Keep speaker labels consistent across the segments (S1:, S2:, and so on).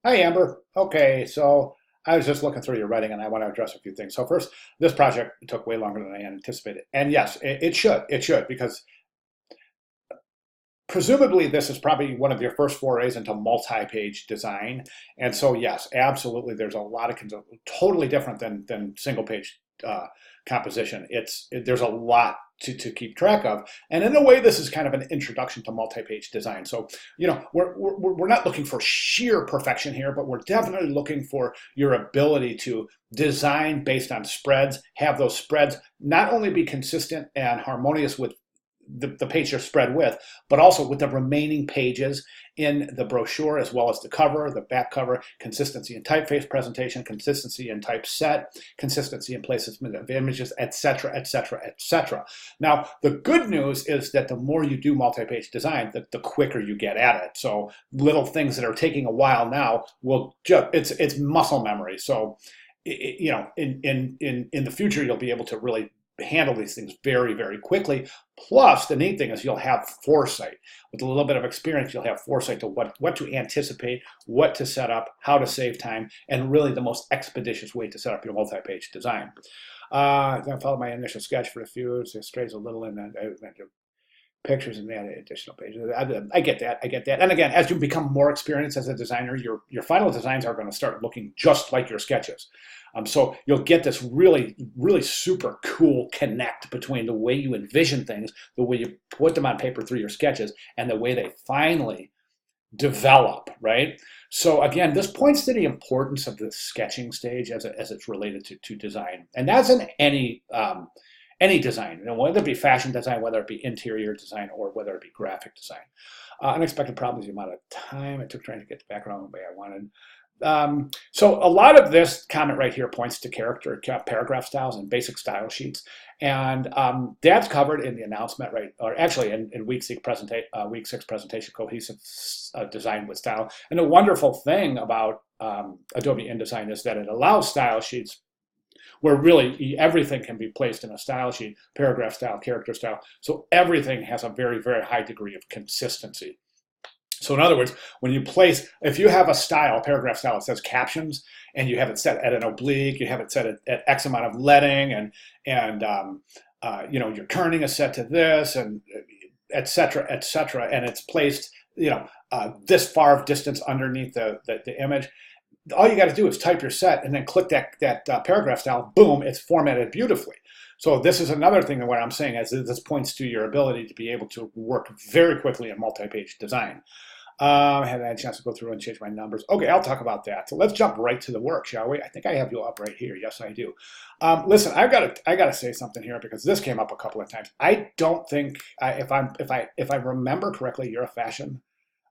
S1: Hi, Amber. Okay, so I was just looking through your writing and I want to address a few things. So first, this project took way longer than I anticipated. And yes, it should. It should, because presumably this is probably one of your first forays into multi-page design. And so yes, absolutely, there's a lot of totally different than single page composition. There's a lot to keep track of. And in a way, this is kind of an introduction to multi-page design. So, we're not looking for sheer perfection here, but we're definitely looking for your ability to design based on spreads, have those spreads not only be consistent and harmonious with the page you're spread with, but also with the remaining pages in the brochure, as well as the cover, the back cover, consistency in typeface presentation, consistency in typeset, consistency in placement of images, etc., etc., etc. Now, the good news is that the more you do multi-page design, the quicker you get at it. So little things that are taking a while now will just, it's muscle memory. So, in the future, you'll be able to really handle these things very, very quickly. Plus, the neat thing is you'll have foresight. With a little bit of experience, you'll have foresight to what to anticipate, what to set up, how to save time, and really the most expeditious way to set up your multi-page design. I'm going to follow my initial sketch for a few. It strays a little in pictures and add additional pages. I get that. I get that. And again, as you become more experienced as a designer, your final designs are going to start looking just like your sketches. So you'll get this really, really super cool connect between the way you envision things, the way you put them on paper through your sketches, and the way they finally develop, right? So again, this points to the importance of the sketching stage as it's related to design. And that's in any design, whether it be fashion design, whether it be interior design, or whether it be graphic design. Unexpected problems, the amount of time it took trying to get the background the way I wanted. So a lot of this comment right here points to character paragraph styles and basic style sheets, and that's covered in the announcement, right? Or actually, in week six presentation, cohesive design with style. And the wonderful thing about Adobe InDesign is that it allows style sheets where really everything can be placed in a style sheet, paragraph style, character style. So everything has a very, very high degree of consistency. So in other words, when you place, if you have a style, a paragraph style, it says captions, and you have it set at an oblique, you have it set at X amount of leading, and your kerning is set to this, and et cetera, and it's placed, this far of distance underneath the image. All you got to do is type your set and then click that paragraph style. Boom, it's formatted beautifully. So this is another thing that what I'm saying is this points to your ability to be able to work very quickly in multi-page design. I haven't had a chance to go through and change my numbers. Okay, I'll talk about that. So let's jump right to the work, shall we? I think I have you up right here. Yes, I do. Listen, I gotta say something here because this came up a couple of times. I don't think if I remember correctly, you're a fashion.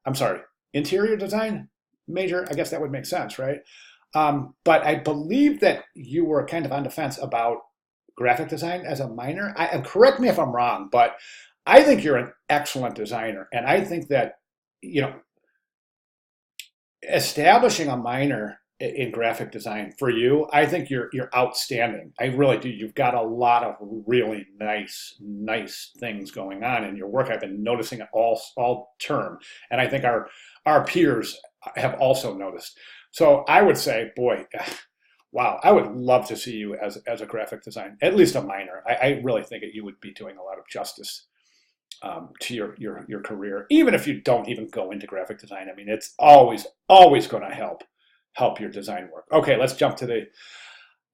S1: I'm sorry, interior design major. I guess that would make sense, right? But I believe that you were kind of on the fence about graphic design as a minor. And correct me if I'm wrong, but I think you're an excellent designer, and I think that you know establishing a minor in graphic design for you, I think you're outstanding. I really do. You've got a lot of really nice things going on in your work. I've been noticing it all term, and I think our peers have also noticed. So I would say, boy, wow, I would love to see you as a graphic design, at least a minor. I really think that you would be doing a lot of justice to your career, even if you don't even go into graphic design. I mean, it's always going to help your design work. Okay, let's jump to the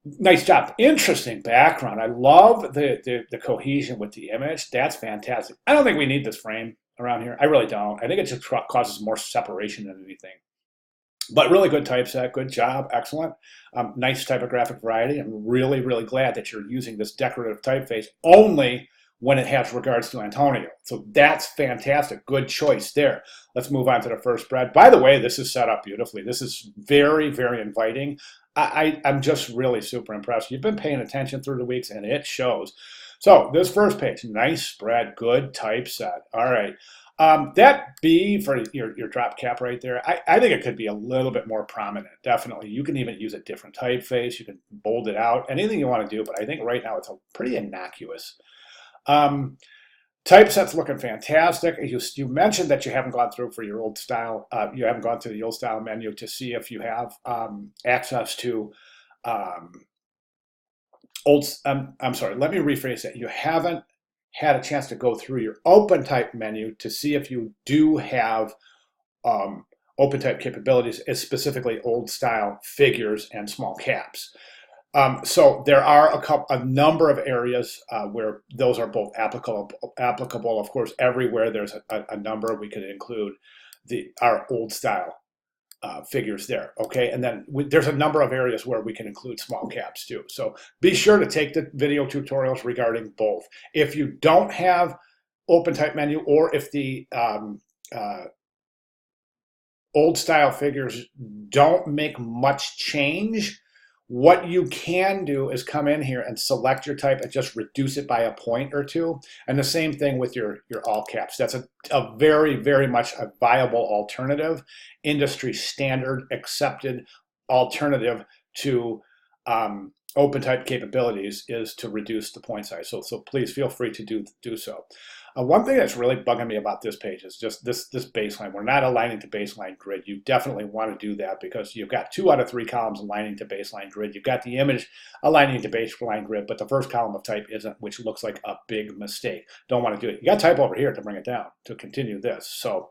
S1: nice job. Interesting background. I love the cohesion with the image. That's fantastic. I don't think we need this frame around here. I really don't. I think it just causes more separation than anything. But really good typeset, good job, excellent. Nice typographic variety. I'm really, really glad that you're using this decorative typeface only when it has regards to Antonio. So that's fantastic. Good choice there. Let's move on to the first spread. By the way, this is set up beautifully. This is very, very inviting. I'm just really super impressed. You've been paying attention through the weeks, and it shows. So this first page, nice spread, good typeset. All right. That B for your drop cap right there, I think it could be a little bit more prominent, definitely. You can even use a different typeface. You can bold it out, anything you want to do, but I think right now it's a pretty innocuous. Um, Typeset's looking fantastic. You mentioned that you haven't gone through for your old style. You haven't gone through the old style menu to see if you have access to um, I'm sorry, let me rephrase that. You haven't had a chance to go through your OpenType menu to see if you do have um, OpenType capabilities, specifically old style figures and small caps. So there are a number of areas where those are both applicable. Of course, everywhere there's a number. We could include our old style figures there, okay? And then there's a number of areas where we can include small caps too. So be sure to take the video tutorials regarding both. If you don't have OpenType menu, or if the old style figures don't make much change, what you can do is come in here and select your type and just reduce it by a point or two. And the same thing with your all caps. That's a very, very much a viable alternative, industry standard accepted alternative to OpenType capabilities is to reduce the point size. So please feel free to do so. One thing that's really bugging me about this page is just this baseline. We're not aligning to baseline grid. You definitely want to do that because you've got 2 out of 3 columns aligning to baseline grid. You've got the image aligning to baseline grid, but the first column of type isn't, which looks like a big mistake. Don't want to do it. You got type over here to bring it down to continue this. So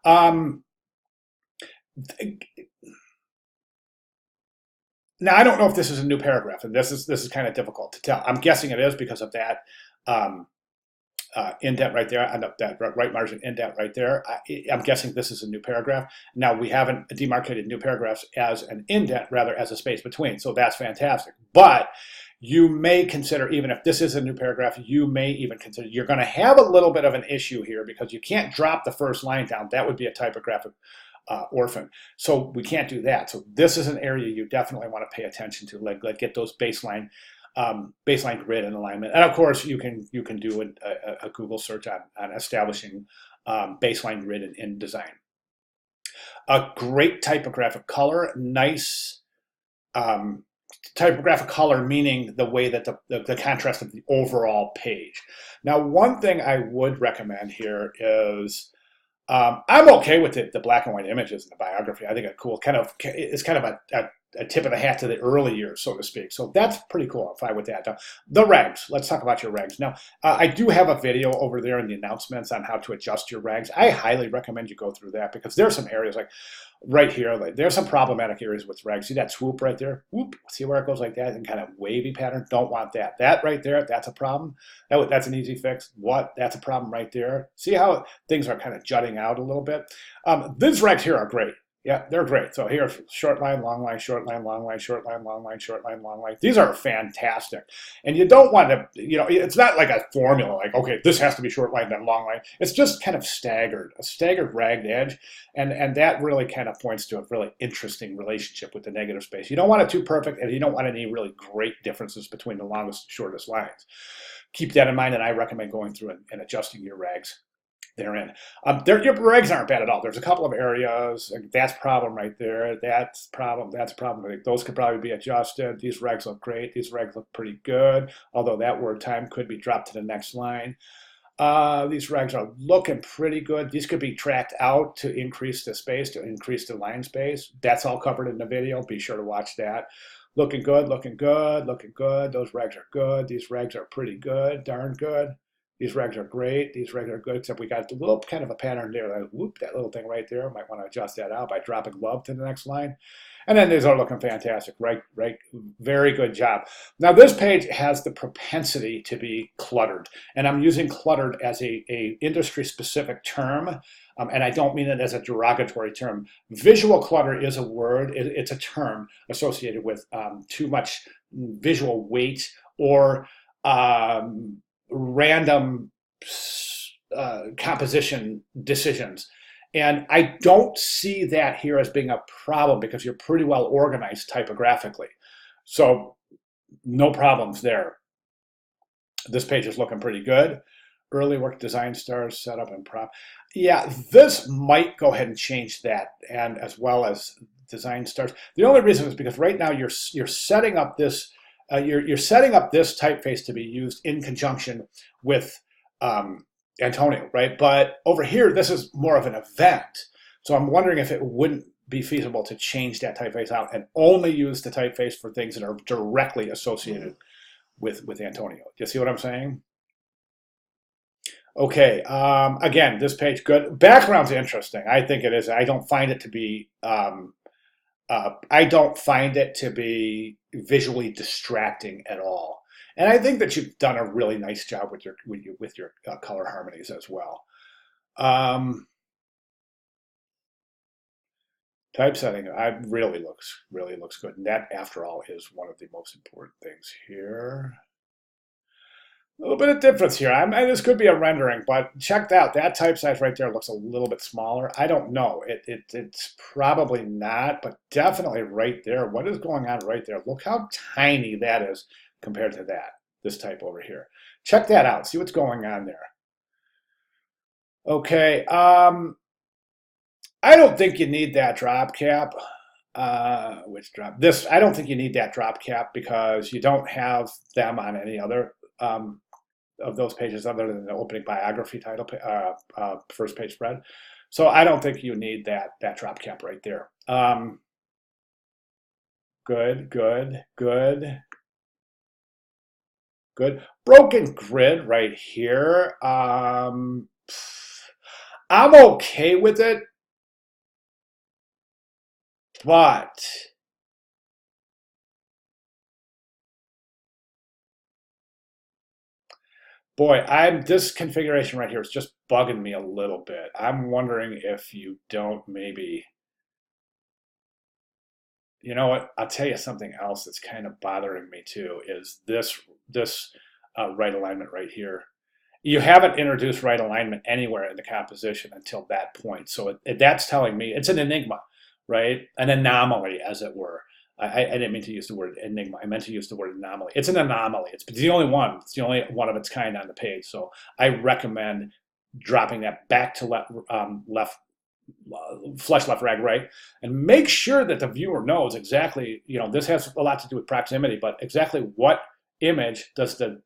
S1: now I don't know if this is a new paragraph, and this is kind of difficult to tell. I'm guessing it is because of that indent right there, and that right margin indent right there. I'm guessing this is a new paragraph. Now, we haven't demarcated new paragraphs as an indent, rather as a space between, so that's fantastic. But you may consider, even if this is a new paragraph, you may even consider, you're going to have a little bit of an issue here because you can't drop the first line down. That would be a typographic orphan. So we can't do that. So this is an area you definitely want to pay attention to, like get those baseline grid and alignment. And of course, you can do a Google search on establishing baseline grid in design. A great typographic color, nice typographic color, meaning the way that the contrast of the overall page. Now, one thing I would recommend here is I'm okay with the black and white images in the biography. I think it's kind of a tip of the hat to the early years, so to speak. So that's pretty cool. I'm fine with that. Now, the regs. Let's talk about your regs. Now, I do have a video over there in the announcements on how to adjust your regs. I highly recommend you go through that because there's some areas like right here, like there's some problematic areas with regs. See that swoop right there? Whoop. See where it goes like that and kind of wavy pattern? Don't want that. That right there, that's a problem. That's an easy fix. That's a problem right there. See how things are kind of jutting out a little bit? These regs here are great. Yeah, they're great. So here's short line, long line, short line, long line, short line, long line, short line, long line. These are fantastic. And you don't want to, it's not like a formula, like, okay, this has to be short line, then long line. It's just kind of a staggered ragged edge. And that really kind of points to a really interesting relationship with the negative space. You don't want it too perfect, and you don't want any really great differences between the longest and shortest lines. Keep that in mind, and I recommend going through and adjusting your rags therein. Your regs aren't bad at all. There's a couple of areas. That's a problem right there. That's a problem. Those could probably be adjusted. These regs look great. These regs look pretty good, although that word time could be dropped to the next line. These regs are looking pretty good. These could be tracked out to increase the space, to increase the line space. That's all covered in the video. Be sure to watch that. Looking good, looking good, looking good. Those regs are good. These regs are pretty good, darn good. These regs are great. These regs are good, except we got a little kind of a pattern there. That little thing right there. Might want to adjust that out by dropping love to the next line. And then these are looking fantastic. Right. Very good job. Now, this page has the propensity to be cluttered. And I'm using cluttered as a industry-specific term. And I don't mean it as a derogatory term. Visual clutter is a word. It's a term associated with too much visual weight or random composition decisions. And I don't see that here as being a problem because you're pretty well organized typographically. So no problems there. This page is looking pretty good. Early work, design stars, setup, and prop. Yeah, this might go ahead and change that, and as well as design stars. The only reason is because right now you're setting up this you're setting up this typeface to be used in conjunction with Antonio, right? But over here, this is more of an event. So I'm wondering if it wouldn't be feasible to change that typeface out and only use the typeface for things that are directly associated with Antonio. Do you see what I'm saying? Okay. Again, this page good. Background's interesting. I think it is. I don't find it to be. I don't find it to be visually distracting at all. And I think that you've done a really nice job with your color harmonies as well. Um, Typesetting, I really looks good, and that, after all, is one of the most important things here. A little bit of difference here. This could be a rendering, but check out that type size right there looks a little bit smaller. I don't know. It's probably not, but definitely right there. What is going on right there? Look how tiny that is compared to that, this type over here. Check that out. See what's going on there. Okay. I don't think you need that drop cap. Which drop? This, I don't think you need that drop cap because you don't have them on any other of those pages other than the opening biography title, first page spread. So I don't think you need that drop cap right there. Good, good, good, good. Broken grid right here. I'm okay with it, but boy, this configuration right here is just bugging me a little bit. I'm wondering if you don't maybe, you know what? I'll tell you something else that's kind of bothering me too is this right alignment right here. You haven't introduced right alignment anywhere in the composition until that point. So that's telling me it's an enigma, right? An anomaly, as it were. I didn't mean to use the word enigma. I meant to use the word anomaly. It's an anomaly. It's the only one. It's the only one of its kind on the page. So I recommend dropping that back to left, flush left, rag right, and make sure that the viewer knows exactly. You know, this has a lot to do with proximity, but exactly what image does the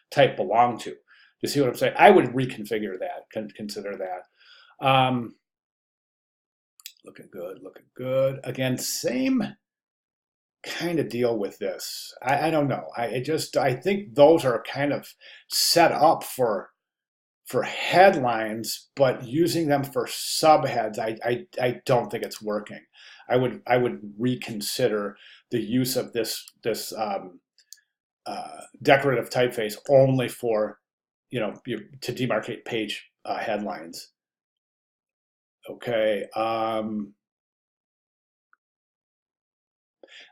S1: type belong to? You see what I'm saying? I would reconfigure that. Consider that. Looking good. Looking good. Again, same kind of deal with this. I don't know. I think those are kind of set up for headlines, but using them for subheads, I don't think it's working. I would reconsider the use of this decorative typeface only for, you know, to demarcate page headlines. Okay.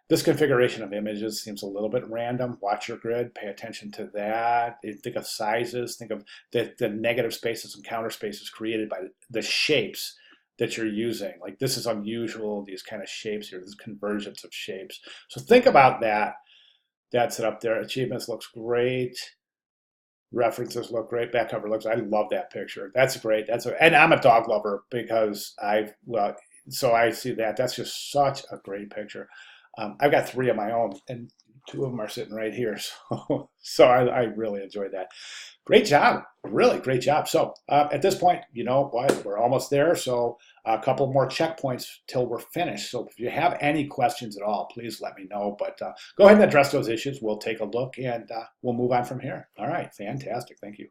S1: This configuration of images seems a little bit random. Watch your grid, pay attention to that. Think of sizes, think of the negative spaces and counter spaces created by the shapes that you're using. Like, this is unusual, these kind of shapes here, this convergence of shapes. So think about that. That's it up there. Achievements looks great. References look great. Back cover looks, I love that picture. That's great. And I'm a dog lover because so I see that. That's just such a great picture. I've got 3 of my own, and 2 of them are sitting right here. So I really enjoyed that. Great job, really great job. So at this point, you know what, we're almost there. So a couple more checkpoints till we're finished. So if you have any questions at all, please let me know. But go ahead and address those issues. We'll take a look and we'll move on from here. All right, fantastic. Thank you.